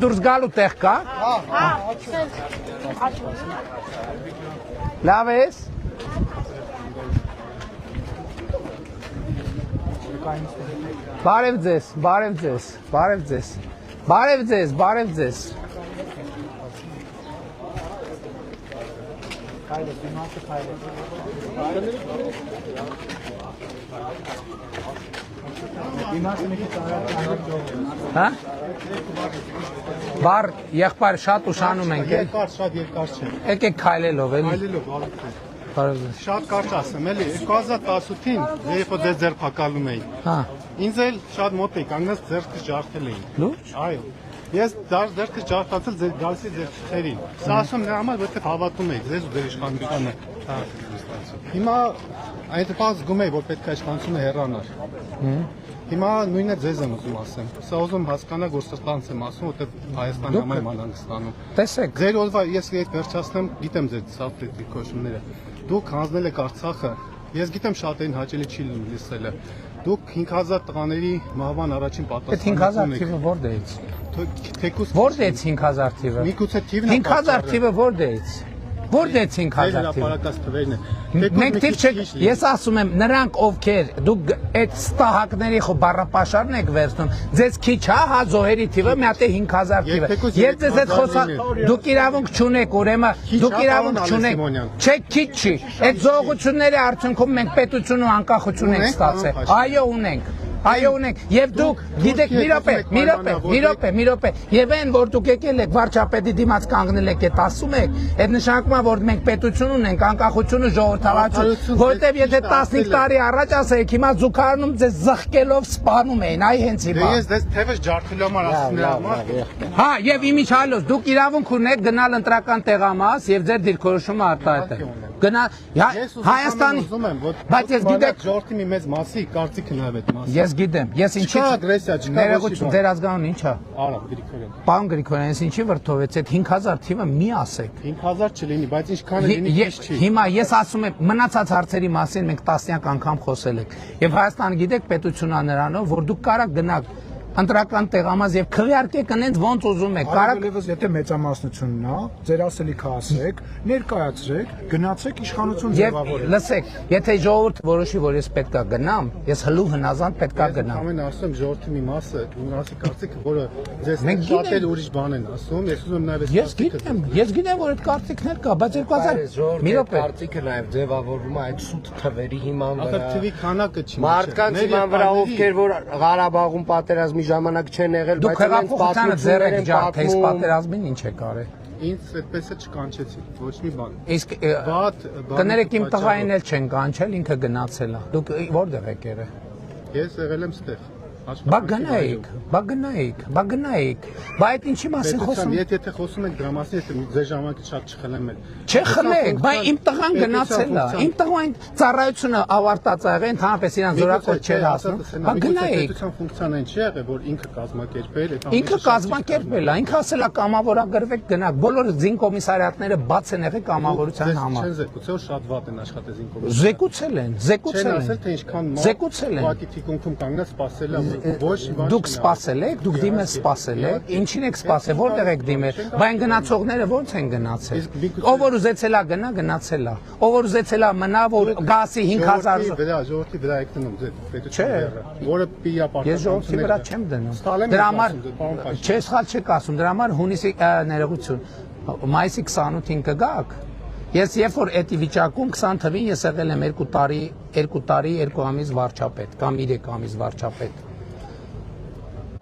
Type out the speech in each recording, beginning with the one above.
Դուրս գալու տեղ կա։ Լավ ես։ Բարև ձեզ, բարև ձեզ, բարև ձեզ, բարև ձեզ, բարև ձեզ։ Հա? Բար եղբայր շատ ուշանում ենք, շատ երկար չէ։ Եկեք քայլելով, էլի։ Շատ կարճ ասեմ, էլի 2018-ին երբ ձեր ձերբակալում էի։ Հա։ Ինձ էլ շատ մոտ էի, կանգնած ձեռքս ջարդել էի։ Լուրջ։ Այո։ Ես ձեռքս ջարդացել ձեր գալսի ձեր թղթերին։ Սա ասում նրա համար, որովհետև հավատում էի ձեզ ու ձեր իշխանությանը։ Հիմա այդ պահ զգում էի, որ պետք է իշխանությունը հեռանար։ Հիմա նույնը ձեզ եմ ուզում ասեմ։ Սա ուզում հասկանալ, որ սրտանց եմ ասում, որովհետև Հայաստանի համար եմ անհանգստանում։ Տեսեք։ Ձեր օրվա ես վերջացնեմ, գիտեմ ձեր սափրետի քոշումները։ Դուք հանձնել եք Արցախը, ես գիտեմ շատերին հաճելի չի լսելը։ Դուք 5000 տղաների մահվան առաջին պատասխանատուն եք։ 5000 թիվը որտեղից։ Թեկուզ Որտեղից 5000 թիվը։ Միգուցե թիվն է 5000 թիվը որտեղից։ Որտեղից 5000 թիվը։ Հրապարակած թվերն է։ Մենք թիվ չեք, ես ասում եմ, նրանք ովքեր դուք այդ ստահակների բառապաշարն եք վերցնում, ձեզ քիչ հա զոհերի թիվը մի հատ է 5000 թիվը։ Ես ձեզ այդ խոսա, դուք իրավունք չունեք, ուրեմն դուք իրավունք չունեք։ Չէ, քիչ չի։ Այդ զոհությունների արդյունքում մենք պետություն ու անկախություն ենք ստացել։ Այո, ունենք։ Այո ունենք, եւ դուք գիտեք մի րոպե, եւ այն որ դուք եկել եք վարչապետի դիմաց կանգնել եք, այդ ասում եք, այդ նշանակում է որ մենք պետություն ունենք, անկախություն ու ժողովրդավարություն, որտեւ եթե 15 տարի առաջ ասեիք, հիմա զուգարանում ձեզ զղկելով սպանում էին, այ հենց հիմա։ Ես դες թևս ջարդելու համար ասում եմ։ Հա, եւ իմիջիալոց դուք իրավունք ունեք գնալ ընտրական տեղամաս եւ ձեր դիրքորոշումը արտահայտել։ Գնա Հայաստանի, բայց ես գիտեք ժողովրդի մի մեծ մասի կարծիքն է այդ մասը։ Ես գիտեմ, ես ինչի ագրեսիա չկա, ներողություն, ձեր ազգանուն ի՞նչ է։ Արա Գրիգորյան։ Պարոն Գրիգորյան, ես ինչի վրդովեց այդ 5000 թիվը մի ասեք։ 5000 չլինի, բայց ինչքան լինի քիչ չի։ Հիմա ես ասում եմ, մնացած հարցերի մասին մենք տասնյակ անգամ խոսել ենք։ Եվ Հայաստանը գիտեք պետությունն է նրանով, որ դուք կարաք գնաք ընտրական տեղամաս եւ քվեարկեք այնց ոնց ուզում եք։ Կարակելևս եթե մեծամասնությունն է, ձեր ասելիքը ասեք, ներկայացրեք, գնացեք իշխանություն ձևավորեք։ Լսեք, եթե ժողովուրդը որոշի, որ ես պետքա գնամ, ես հլու հնազանդ պետքա գնամ։ Ամեն ասում ժողովրդի մի մասը, ունասի կարծիքը, որը ձեզ շատ էլ ուրիշ բան են ասում, ես ուզում եմ նաեւ ես գիտեմ, որ այդ կարծիքներ կա, բայց 2000 մի րոպե կարծիքը նաեւ ձևավորվում է այդ սուտ թվերի հիման վրա։ Ահա թվի քանակը չի։ Մարդկանց հիման վրա ովքեր որ Ղարաբաղում պատերազմի ժամանակ չեն եղել, բայց իրենց պատմությունը եք ջարդես պատերազմին ինչ է կարել։ Ինձ այդպես է չկանչեցի, ոչ մի բան։ Իսկ կներեք իմ տղային էլ չեն կանչել, ինքը գնացել է։ Դուք որտեղ եք եղել։ Ես եղել եմ ստեղ։ Բա գնայիք։ Բա այդ ինչի մասին խոսում։ Եթե խոսում եք դրա մասին, եթե ձեր ժամանակից շատ չխլեմ էլ։ Չէ խլեք, բա իմ տղան գնացել է։ Իմ տղային ծառայությունը ավարտած ա եղել, ընդհանրապես իրան զորակոչ չէր հասնում։ Բա գնայիք։ Պետության ֆունկցիան այն չի եղել, որ ինքը կազմակերպել, ինքը կազմակերպել է, ինքը ասել է կամավորագրվեք գնաք, բոլոր զինկոմիսարիատները բաց են եղել կամավորության համար։ Չեն զեկուցել, շատ վատ են աշխատել զինկոմիսարիատները։ Զեկուցել են։ Ասել թե ինչքան ուղղակի թիկունքում կանգնած սպասել է Դուք սպասել եք, դուք դիմել սպասել եք, ինչին եք սպասել, որտեղ եք դիմել, բայց գնացողները ո՞նց են գնացել։ Ով որ ուզեցել է գնա, գնացել է։ Ով որ ուզեցել է մնա, որ գասի 5000 ժողովրդի վրա եք դնում ձեր պետությունը, որը պիա պարտադիր։ Ես ժողովրդի վրա չեմ դնում։ Դրա համար չէ, սխալ չեք ասում, դրա համար հունիսի ներողություն, մայիսի 28-ին կգաք։ Ես երբ որ այդ վիճակում 20 թվին ես եղել եմ 2 տարի 2 ամիս վարչապետ կամ 3 ամիս վարչապետ։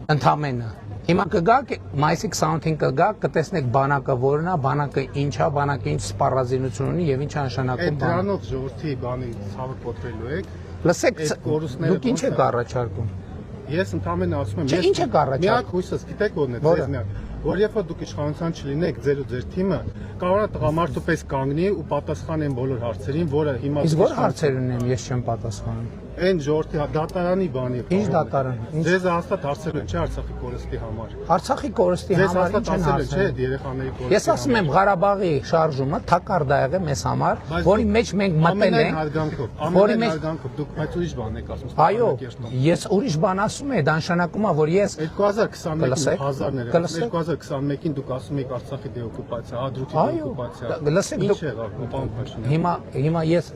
Ընդամենը։ Հիմա կգաք մայիսի 28-ին կգաք, կտեսնեք բանակը որն է, բանակը ինչ է, բանակը ինչ սպառազինություն ունի եւ ինչ նշանակում բանը։ Դրանով ժողովրդի բանի ցավը կոտրելու եք։ Լսեք, դուք ինչ եք առաջարկում։ Ես ընդամենը ասում եմ, ես ինչ եք առաջարկում։ Միակ հույսս գիտեք ո՞րն է, ձեզ միակ։ Որ երբ որ դուք իշխանության չլինեք, ձեր ու ձեր թիմը կարող է տղամարդու պես կանգնի ու պատասխանեն բոլոր հարցերին, որը հիմա։ Իսկ որ հարցեր ունեմ, ես չեմ պատասխանում։ Այն ժողովրդի դատարանի բանի։ Ինչ դատարան։ Ձեզ հաստատ հարցրել չէ Արցախի կորստի համար։ Արցախի կորստի Ձեզ համար հաստատ ինչ են հարցրել չէ հարցնում։ երեխաների կորստի։ Ես ասում եմ Ղարաբաղի շարժումը թակարդայեղ է մեզ համար, որի մեջ մենք մտել ենք, որի մեջ դուք բայց ուրիշ բան եք ասում։ Այո, ես ուրիշ բան ասում եմ, դա նշանակում է, որ ես 2021-ին 2021-ին դուք ասում եք Արցախի դեօկուպացիա, Հադրութի դեօկուպացիա։ Լսեք, Ինչ եղավ, պարոն Փաշինյան։ Հիմա ես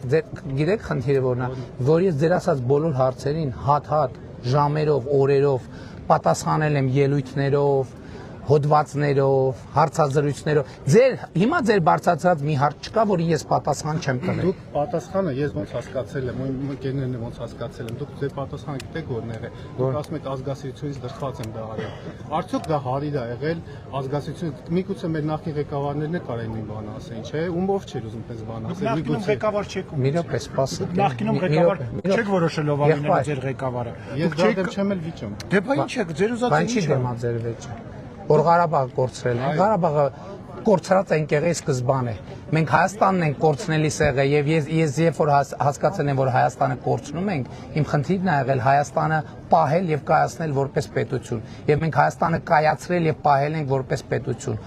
գիտեք խնդիրը որն է, որ ես ձեր ասած բոլոր հարցերին հատ-հատ ժամերով, օրերով պատասխանել եմ ելույթներով, հոդվածներով, հարցազրույցներով։ Հիմա ձեր բարձրացած մի հարց չկա, որի ես պատասխան չեմ տվել։ Դուք պատասխանը ես ոնց հասկացել եմ, ընկերներն ոնց հասկացել եմ, դուք ձեր պատասխանը գիտեք որն է։ Դուք ասում եք ազգասիրությունից դրդված եմ դա արել։ Արդյոք դա հարիր է եղել ազգասիրությունից։ Միգուցե մեր նախկին ղեկավարներն էլ կարեն մի բան ասեն, չէ՞։ Ումով չէր ուզում պես բան ասել։ Նախկինում ղեկավար չեք Մի րոպե, սպասեք։ Նախկինում ղեկավար չեք որոշելով անունը ձեր ղեկավարը։ Ես դա դեմ չեմ էլ վիճում։ Դե բա ինչ եք, ձեր ուզած Բան չի դեմա ձեր վեճը։ Որ Ղարաբաղը կորցրել են։ Ղարաբաղը կորցրած են կեղեի սկզբանե։ Մենք Հայաստանն ենք կորցնելի սեղը եւ ես երբ որ հասկացել եմ որ Հայաստանը կորցնում ենք, իմ խնդիրն է եղել Հայաստանը պահել եւ կայացնել որպես պետություն։ Եվ մենք Հայաստանը կայացրել եւ պահել ենք որպես պետություն։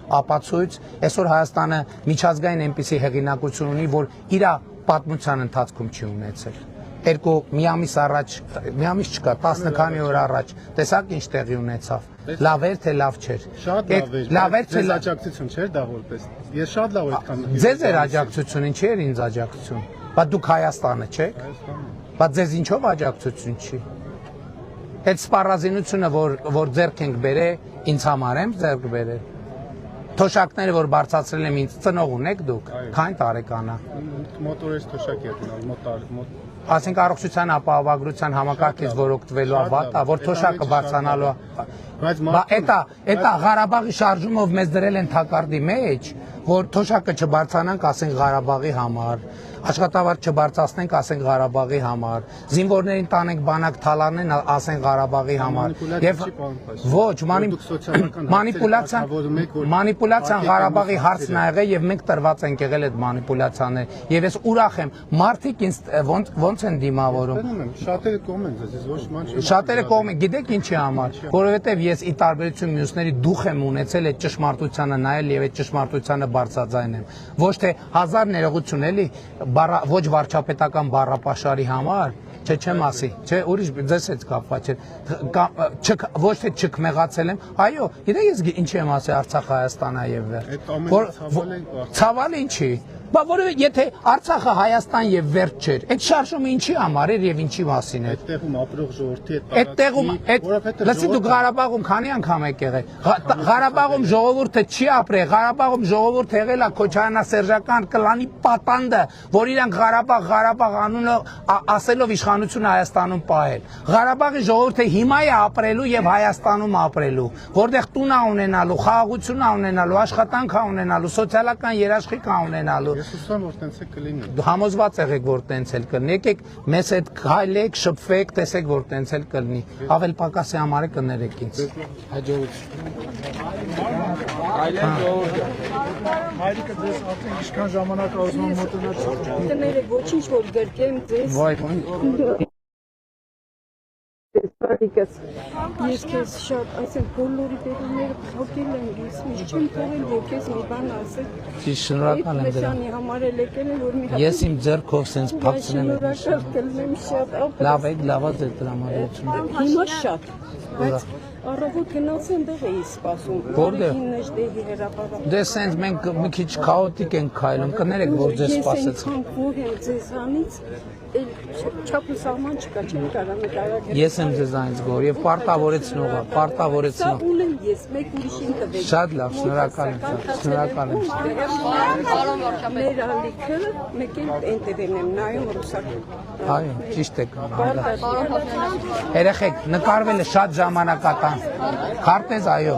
Ապացույց, այսօր Հայաստանը միջազգային այնպիսի հեղինակություն ունի, որ իր պատմության ընթացքում չի ունեցել։ Մի ամիս առաջ, մի ամիս չկա, 10 քանի օր առաջ, տեսակ ինչ տեղի ունեցավ։ Լավ էր թե լավ չէր։ Շատ լավ էր։ Ձեզ աջակցություն չէր դա որպես։ Ես շատ լավ այդքան։ Ձեզ էր աջակցություն, ինչի էր ինձ աջակցություն։ Բայց դուք Հայաստանը չեք։ Բայց ձեզ ինչով աջակցություն չի։ Այդ սպառազինությունը, որ ձեռք ենք բերել, ինձ համար եմ ձեռք բերել։ Թոշակները, որ բարձրացրել եմ ինձ, ծնող ունեք դուք։ Քանի տարեկան է։ Մոտորես թոշակ է գնալ, Ասենք առողջության ապահովագրության համակարգից որ օգտվելու ավատ, որ թոշակը բարձրանալու է։ Բայց էտա Ղարաբաղի շարժումով մեզ դրել են թակարդի մեջ, որ թոշակը չբարձրանանք, ասենք Ղարաբաղի համար, աշխատավարձ չբարձրացնենք, ասենք Ղարաբաղի համար, զինվորներին տանենք բանակ թալանեն, ասենք Ղարաբաղի համար։ Եվ ոչ, մանիպուլյացիան Ղարաբաղի հարցն ա եղել եւ մենք տրված ենք եղել այդ մանիպուլյացիաներ։ Եվ ես ուրախ եմ, մարդիկ ինձ ոնց են դիմավորում։ Շատերը կողմ են ձեզ, ոչ ման չի։ Շատերը կողմ են, գիտեք ինչի համար, որովհետեւ ես ի տարբերություն մյուսների դուխ եմ ունեցել այդ ճշմարտությանը նայել եւ այդ ճշմարտությանը բարձրաձայն եմ։ Ոչ թե հազար ներողություն էլի, ոչ վարչապետական բառապաշարի համար, չեմ ասի, չէ, ուրիշ ձեզ հետ կապված չէ, ոչ թե չքմեղացել եմ, այո, գիտեք ես ինչ եմ ասել Արցախ Հայաստան եւ վերջ։ Ցավալ ինչի։ Բա որովհետեւ եթե Արցախը Հայաստան եւ վերջ չէր, այդ շարժումը ինչի համար էր եւ ինչի մասին էր։ Այդտեղում ապրող ժողովրդի լսի դուք Ղարաբաղում քանի անգամ եք եղել։ Ղարաբաղում ժողովուրդը չի ապրել, Ղարաբաղում ժողովուրդը եղել է քոչարյանասերժական կլանի պատանդը, որ իրանք Ղարաբաղ անունը ասելով իշխանությունը Հայաստանում պահել։ Ղարաբաղի ժողովուրդը հիմա է ապրելու եւ Հայաստանում ապրելու, որտեղ տուն է ունենալու, խաղաղություն է ունենալու, աշխատանք է ունենալու, սոցիալական երաշխիք է ունենալու։ Ես ուզում որ տենց է կլինի։ Համոզված եղեք որ տենց էլ կլինի։ Եկեք մեզ հետ քայլեք, շփվեք, տեսեք որ տենց էլ կլինի։ Ավել պակասի համար է կներեք ինձ։ Հայրիկը ձեզ արդեն ինչքան ժամանակ ուզում եմ մոտենալ։ Տները ոչինչ որ գրկեմ ձեզ։ Վայ, Ես քեզ շատ, այսինքն բոլորի դերները փոխել են, ես միշտ չեմ թողել, որ քեզ մի բան ասել։ Ես շնորհակալ եմ դրան։ Մեսյանի համար էլ եկել եմ, որ մի հատ։ Ես իմ ձեռքով սենց փակցնեմ այդ շնորհակալ կլինեմ շատ ապրես։ լավ է, լավ է ձեր տրամադրությունը։ Հիմա շատ, բայց առավոտ գնացի այնտեղ էի սպասում։ Որտեղ։ Նեժդեհի հրապարակ։ Դե սենց մենք մի քիչ քաոտիկ ենք քայլում, կներեք որ ձեզ սպասեցին։ Ես այնքան գոհ եմ ձեզանից, չափ սահման չկա, չեմ կարող նկարագրել։ Ես եմ ձեզանից գոհ եւ պարտավորեցնող եմ, պարտավորեցնող։ Սա ունեմ ես, մեկ ուրիշին տվեք։ Շատ լավ, շնորհակալ եմ, շնորհակալ եմ։ Մեր ալիքը մեկ էլ ընտերեն եմ նայում ռուսական։ Այո, ճիշտ եք անում։ Երեխեք, նկարվելը շատ ժամանակատան։ Քարտեզ, այո։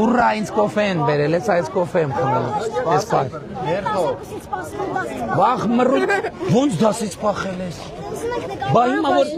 Ուռա ինձ կոֆե են բերել, այս կոֆե եմ խմել։ Ես ֆայ։ Վախ մռու, ոնց դասից փախել ես։ Բա հիմա որ